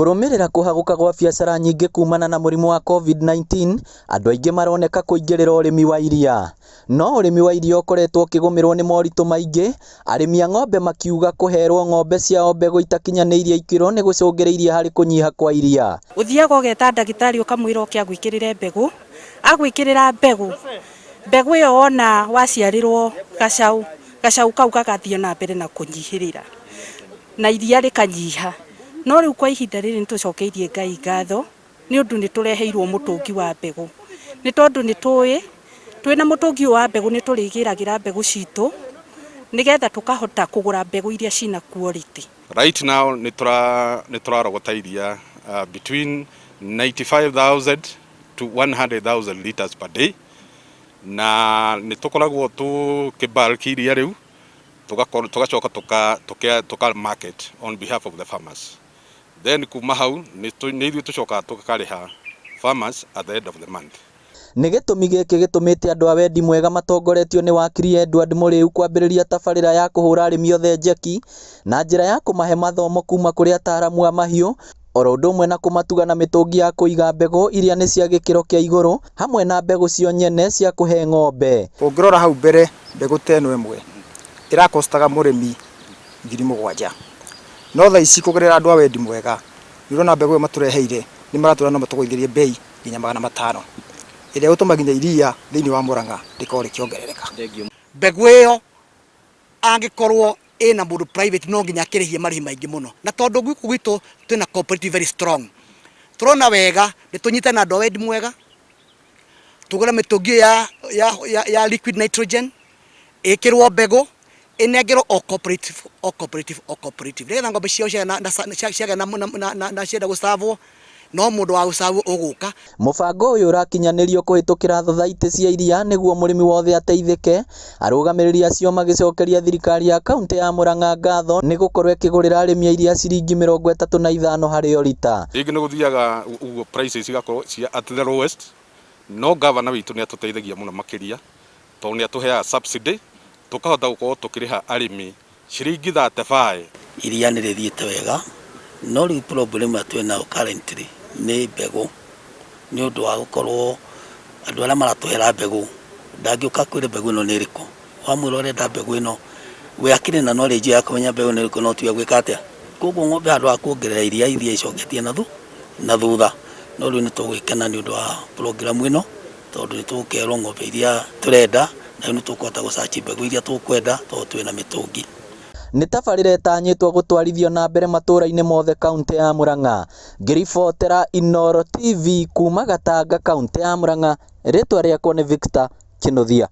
Kũrũmĩrĩra kũhagũka gwa biacara nyingĩ kumana na mũrimũ wa COVID-19, andũ aingĩ maroneka kũingĩrĩra ũrĩmi wa iria. No ũrĩmi wa iria ũkoretwo ũkĩgũmĩrwo nĩ moritũ maingĩ, arĩmi a ng'ombe makiuga kũherwo ng'ombe ciao mbegũ itakinyanĩirie ikĩro nĩ gũcũngĩrĩirie harĩ kũnyiha kwa iria. Ũthiaga ũgeta ndagĩtarĩ ũkamwĩra oke agwĩkĩrĩre mbegũ, agwĩkĩrĩra mbegũ ĩyo wona waciarĩrwo gacaũ kau gagathiĩ na mbere na kũnyihĩrĩra na iria rĩkanyiha. No rĩu kwa ihinda rĩrĩ nĩtũcokeirie Ngai ngatho nĩ ũndũ nĩtũreheirwo mũtũngi wa mbegũ. Nĩ tondũ nĩtũĩ twĩna mũtũngi wa mbegũ nĩtũrĩgĩragĩra mbegũ citũ nĩgetha tũkahota kũgũra mbegũ iria cina quality. Right now nĩtũrarogota iria between 95,000 to 100,000 liters per day, na nĩtũkoragwo tũkĩbalk iria rĩu tugacoka tuka market on behalf of the farmers. Then kuma hau nĩ ithuĩ tũcokaga tũkarĩha farmers at the end of the month. Nĩ gĩtũmi gĩkĩ gĩtũmĩte andũ a wendi mwega matongoretio nĩ wakiri Edward Mũrĩu kwambĩrĩria tabarĩra ya kũhũra arĩmi othe njeki na njĩra ya kũmahe mathomo kuma kũrĩ ataaramu a mahiũ, oro ũndũ ũmwe na kũmatuga na mĩtũngi ya kũiga mbegũ iria nĩ cia gĩkĩro kĩa igũrũ hamwe na mbegũ cio nyene cia kũhe ng'ombe. Ũngĩrora hau mbere mbegũ teno ĩmwe ĩrakostaga mũrĩmi 7,000. No thaa ici kũgerera andũ a wendi mwega nĩũrona mbegũ ĩyo matũreheire nĩ maratũra na matũgũithĩrie bei nginya 500. Ĩrĩa ũtũma nginya iria thĩinĩ wa Murangá rĩkorwo rĩkĩongerereka. Mbegũ ĩyo angĩkorwo ĩna mũndũ private no nginya akĩrĩhie marĩhi maingĩ mũno, na tondũ gũkũ gwitũ twĩna cooperative very strong, tũrona wega nĩtũnyite na andũ a wendi mwega tũgũre mĩtũngi ya liquid nitrogen ĩkĩrwo mbegũ inegero o cooperative nĩgetha ng'ombe ciao ciagĩa na cienda gũcavwo no mũndũ wa gũcavwo ũgũka. Mũbango ũyũ ũrakinyanĩrio kũhĩtũkĩra thothaitĩ cia iria nĩguo mũrĩmi wothe ateithĩke. Arũgamĩrĩri acio magĩcokeria thirikari ya kaunti ya Murangá ngatho nĩ gũkorwo ĩkĩgũrĩra arĩmi a iria ciringi 35 harĩ o rita. Rĩngĩ nĩ gũthiaga ũguo prices igakorwo cia at the lowest, no governor witũ nĩ atũteithagia mũno makĩria tondũ nĩ atũheaga subsidy tukahota gũkorwo tukĩrĩha arĩmi ciringi 35. Iria nĩ rĩthiĩte wega, no rĩu problem twĩnayo currently nĩ mbegũ, nĩ ũndũ wa gũkorwo andũ arĩa maratũhera mbegũ ndangĩũka kwĩre mbegũ ĩno nĩ ĩrĩkũ. Wamwĩra ũrenda mbegũ ĩno we akĩrĩ na knowledge ya kũmenya mbegũ nĩ ĩrĩkũ no tiga gwĩka atĩa. Koguo ng'ombe handũ ha kuongerera iria icoketie na thutha. No rĩu nĩtũgwĩkena nĩ ũndũ wa program ĩno tondũ nĩtũgũkerwo ng'ombe iria tũrenda na nĩ tũkũhota gũcachi mbegũ iria tũkwenda tondũ twĩna mĩtũngi. Nĩ tabarĩra ĩtanyĩtwo gũtwarithio na mbere matũũra-inĩ mothe kaunti ya Murangá. Ngĩribotera Inooro TV kuma Gatanga kaunti ya Murangá. Rĩtwa rĩakwa nĩ Victor Kĩnuthia.